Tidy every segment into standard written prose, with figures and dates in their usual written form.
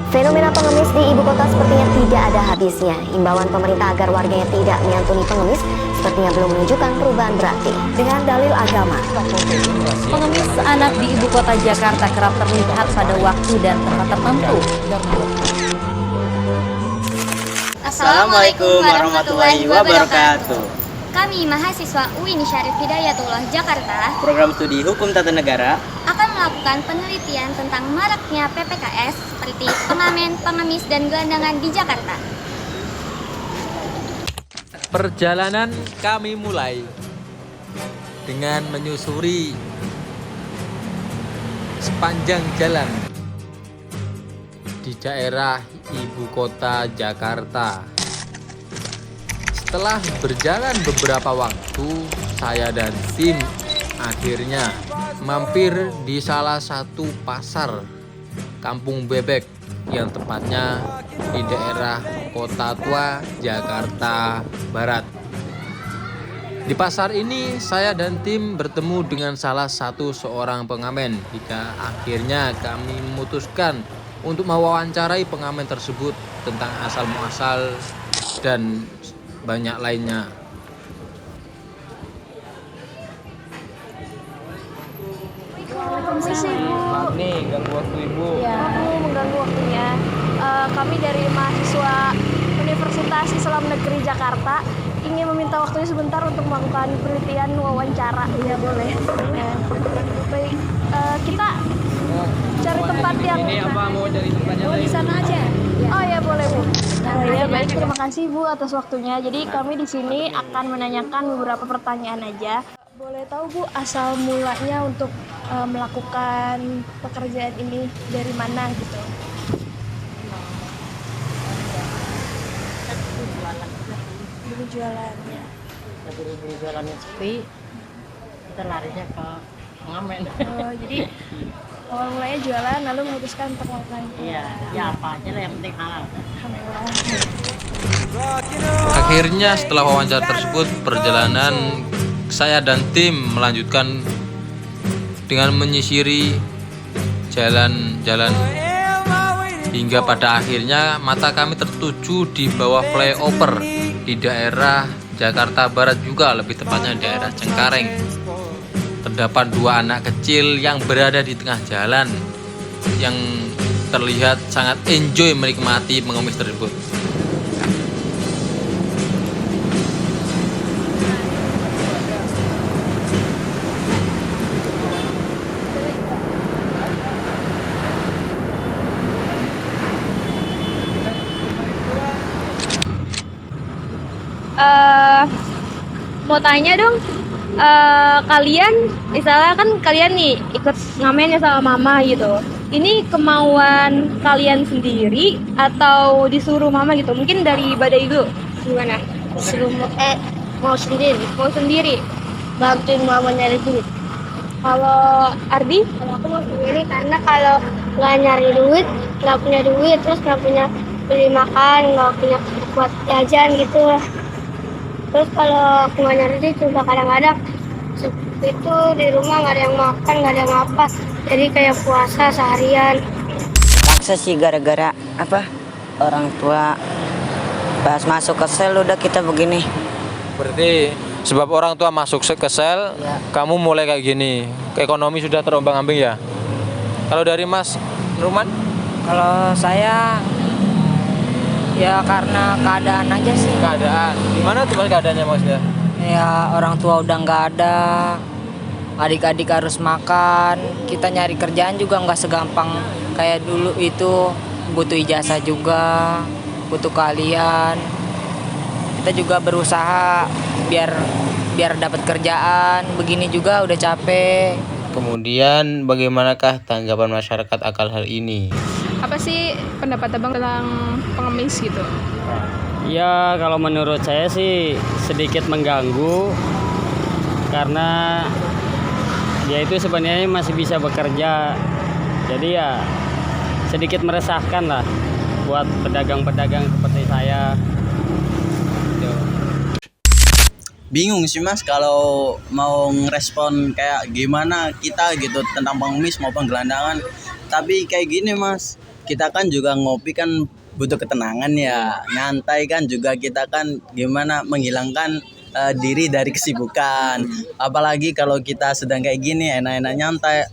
Fenomena pengemis di ibu kota sepertinya tidak ada habisnya. Imbauan pemerintah agar warganya tidak menyantuni pengemis sepertinya belum menunjukkan perubahan berarti. Dengan dalil agama, Pengemis anak di ibu kota Jakarta kerap terlihat pada waktu dan tempat tertentu. Assalamualaikum warahmatullahi wabarakatuh. Kami mahasiswa UIN Syarif Hidayatullah Jakarta Program Studi Hukum Tata Negara akan melakukan penelitian tentang maraknya PPKS seperti pengamen, pengemis, dan gelandangan di Jakarta. Perjalanan kami mulai dengan menyusuri sepanjang jalan di daerah ibu kota Jakarta. Setelah berjalan beberapa waktu, saya dan tim akhirnya mampir di salah satu pasar Kampung Bebek yang tepatnya di daerah Kota Tua, Jakarta Barat. Di pasar ini saya dan tim bertemu dengan salah satu seorang pengamen hingga akhirnya kami memutuskan untuk mewawancarai pengamen tersebut tentang asal muasal dan banyak lainnya. Permisi Bu. Maaf nih ganggu waktu Ibu. Ya, aku mengganggu waktunya. Kami dari mahasiswa Universitas Islam Negeri Jakarta ingin meminta waktunya sebentar untuk melakukan penelitian wawancara. Iya boleh. Baik, kita cari tempat yang Ini apa mau cari tempatnya? di sana aja. Oh ya boleh Bu. Ya baik, terima kasih Bu atas waktunya. Jadi kami di sini akan menanyakan beberapa pertanyaan aja. Boleh tahu Bu asal mulanya untuk melakukan pekerjaan ini dari mana gitu? Dulu jualan ya. Dari jualannya sepi, kita larinya ke pengamen. Oh, jadi awal mulanya jualan lalu memutuskan untuk melakukan. Iya, ya apa aja lah yang penting halal. Alhamdulillah. Akhirnya setelah wawancara tersebut, perjalanan saya dan tim melanjutkan dengan menyisiri jalan-jalan hingga pada akhirnya mata kami tertuju di bawah flyover di daerah Jakarta Barat, juga lebih tepatnya daerah Cengkareng. Terdapat dua anak kecil yang berada di tengah jalan yang terlihat sangat enjoy menikmati pengemis tersebut. Mau tanya dong, kalian misalnya kan kalian nih ikut ngamennya sama mama gitu. Ini kemauan kalian sendiri atau disuruh mama gitu? Mungkin dari Badai dulu. Gimana? Disuruh mau sendiri, Mau sendiri. bantuin mama nyari duit. Kalau Ardi? Kalau aku mau sendiri karena kalau nggak nyari duit, nggak punya duit, terus nggak punya beli makan, nggak punya buat jajan gitu lah. Terus kalau aku nggak nyari duit juga kadang-kadang itu di rumah nggak ada yang makan, nggak ada yang apa, jadi kayak puasa seharian. Paksa sih gara-gara apa? Orang tua pas masuk ke sel udah kita begini. Berarti sebab orang tua masuk ke sel, Ya. kamu mulai kayak gini. Ekonomi sudah terombang-ambing ya. Kalau dari Mas Ruman? Kalau saya ya karena keadaan aja sih. Keadaan. Gimana tuh Mas keadaannya Mas ya? Ya orang tua udah nggak ada, adik-adik harus makan, kita nyari kerjaan juga nggak segampang kayak dulu itu, butuh ijazah juga, butuh keahlian. Kita juga berusaha biar dapat kerjaan, begini juga udah capek. Kemudian bagaimanakah tanggapan masyarakat akan hal ini? Apa sih pendapat abang tentang pengemis gitu? Ya kalau menurut saya sih sedikit mengganggu karena dia itu sebenarnya masih bisa bekerja, jadi ya sedikit meresahkan lah buat pedagang-pedagang seperti saya. bingung sih Mas kalau mau ngerespon kayak gimana kita gitu tentang pengemis maupun gelandangan. Tapi kayak gini Mas, kita kan juga ngopi kan butuh ketenangan ya, nyantai kan juga kita kan gimana menghilangkan diri dari kesibukan. Apalagi kalau kita sedang kayak gini enak-enak nyantai,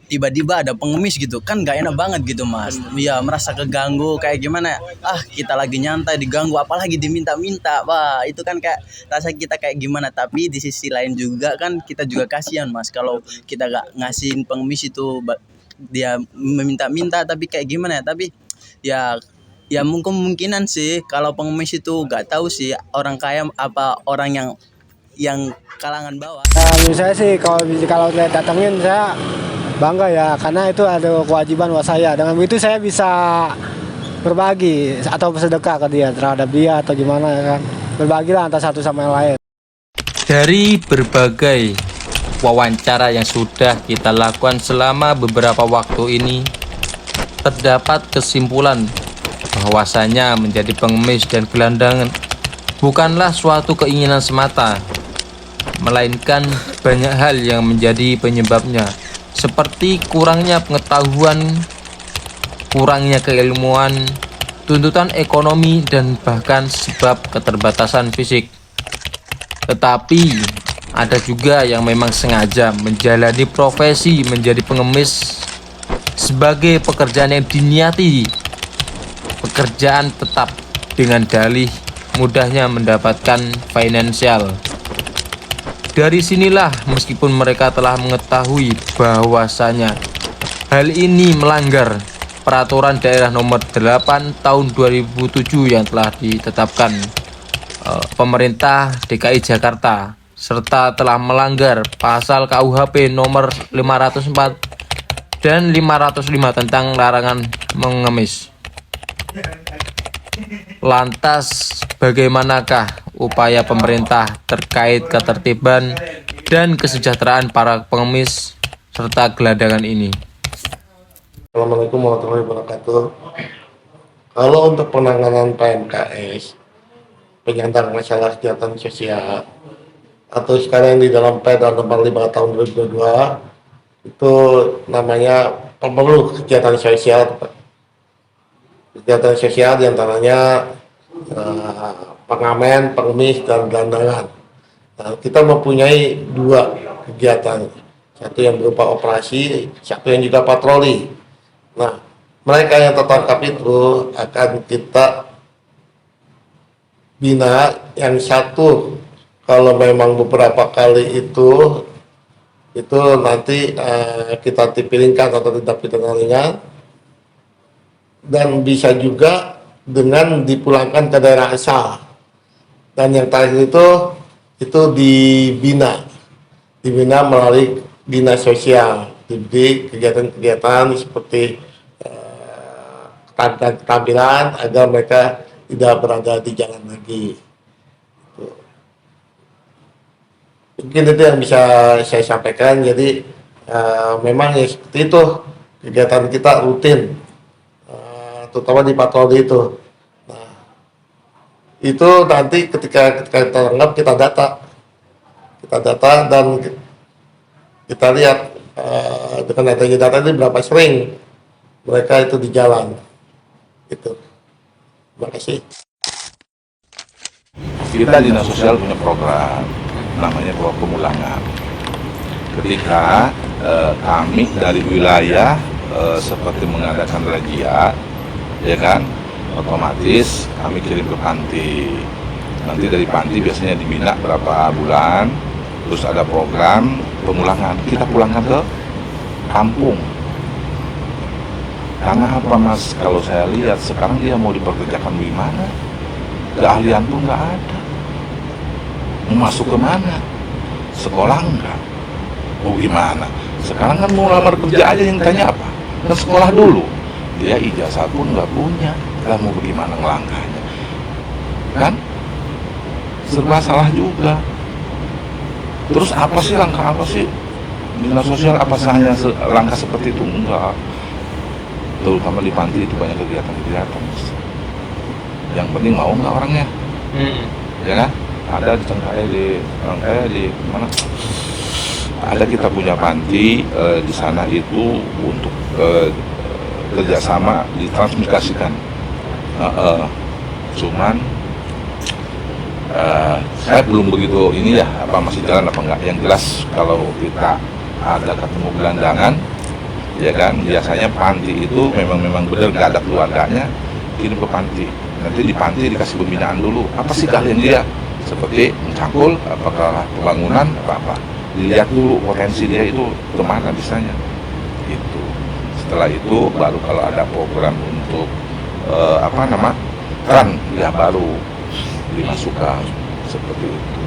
tiba-tiba ada pengemis gitu kan gak enak banget gitu mas. Ya merasa keganggu kayak gimana ya, kita lagi nyantai diganggu apalagi diminta-minta, wah itu kan kayak rasa kita kayak gimana. Tapi di sisi lain juga kan kita juga kasihan mas kalau kita gak ngasihin pengemis itu, dia meminta-minta tapi kayak gimana ya. Tapi ya mungkinan sih kalau pengemis itu gak tahu sih orang kaya apa orang yang kalangan bawah. Menurut saya sih kalau saya datengin saya bangga ya, karena itu ada kewajiban buat saya. Dengan begitu saya bisa berbagi atau bersedekah ke dia terhadap dia atau gimana ya kan. Berbagilah antara satu sama yang lain. Dari berbagai wawancara yang sudah kita lakukan selama beberapa waktu ini, terdapat kesimpulan bahwasanya menjadi pengemis dan gelandangan bukanlah suatu keinginan semata, melainkan banyak hal yang menjadi penyebabnya, seperti kurangnya pengetahuan, kurangnya keilmuan, tuntutan ekonomi, dan bahkan sebab keterbatasan fisik. Tetapi ada juga yang memang sengaja menjalani profesi menjadi pengemis sebagai pekerjaan yang diniati, pekerjaan tetap dengan dalih mudahnya mendapatkan finansial. Dari sinilah meskipun mereka telah mengetahui bahwasanya hal ini melanggar peraturan daerah nomor 8 tahun 2007 yang telah ditetapkan pemerintah DKI Jakarta, serta telah melanggar pasal KUHP nomor 504 dan 505 tentang larangan mengemis. Lantas bagaimanakah upaya pemerintah terkait ketertiban dan kesejahteraan para pengemis serta gelandangan ini? Assalamualaikum warahmatullahi wabarakatuh. Kalau untuk penanganan PMKS, penyandang masalah kesejahteraan sosial, atau sekarang di dalam Perda nomor 5 tahun 2022, itu namanya pemeluk kesejahteraan sosial. Kesejahteraan sosial diantaranya pengamen, pengemis, dan gelandangan. Nah, kita mempunyai 2 kegiatan, satu yang berupa operasi, satu yang juga patroli. Nah, mereka yang tertangkap itu akan kita bina. Yang satu, kalau memang beberapa kali itu nanti kita dipilihkan atau tidak pidana ringan, dan bisa juga dengan dipulangkan ke daerah asal. Dan yang terakhir itu dibina melalui dinas sosial, diberi kegiatan-kegiatan seperti ketampilan agar mereka tidak berada di jalan lagi. Mungkin itu yang bisa saya sampaikan. Jadi memang ya seperti itu kegiatan kita rutin, terutama di patroli itu. Nah, itu nanti ketika kita tanggap kita data dan kita lihat dengan adanya data ini berapa sering mereka itu di jalan. Itu. Terima kasih. Kita dinas sosial punya program namanya program pemulangan. Ketika kami dari wilayah seperti mengadakan razia, ya kan, otomatis kami kirim ke panti. Nanti dari panti biasanya dibina berapa bulan, terus ada program pemulangan. Kita pulangkan ke kampung. Karena apa mas, kalau saya lihat sekarang dia mau dipekerjakan di mana, keahlian pun nggak ada. Mau masuk ke mana? Sekolah enggak. Mau gimana? Sekarang kan mau lamar kerja aja yang tanya apa? Kan sekolah dulu. Dia ijazah pun nggak punya. Lah mau bagaimana ngelangkahnya? Kan? Serba salah juga. Terus apa sih langkah apa sih? Dinas sosial apa hanya langkah seperti itu? Enggak. Terutama di panti itu banyak kegiatan-kegiatan. Yang penting mau nggak orangnya, ya kan? Ada di Cengkareng, di mana? Ada kita punya panti di sana itu untuk kerjasama ditransmigrasikan. Cuman saya belum begitu ini ya, apa masih jalan apa enggak. Yang jelas kalau kita ada ketemu gelandangan, ya kan, biasanya panti itu memang benar nggak ada keluarganya, kirim ke panti. Nanti di panti dikasih pembinaan dulu, apa sih kalian dia, seperti mencangkul, apakah pembangunan, apa dilihat dulu potensi dia itu kemana bisanya. Itu setelah itu baru kalau ada program untuk kan ya baru dimasukkan seperti itu.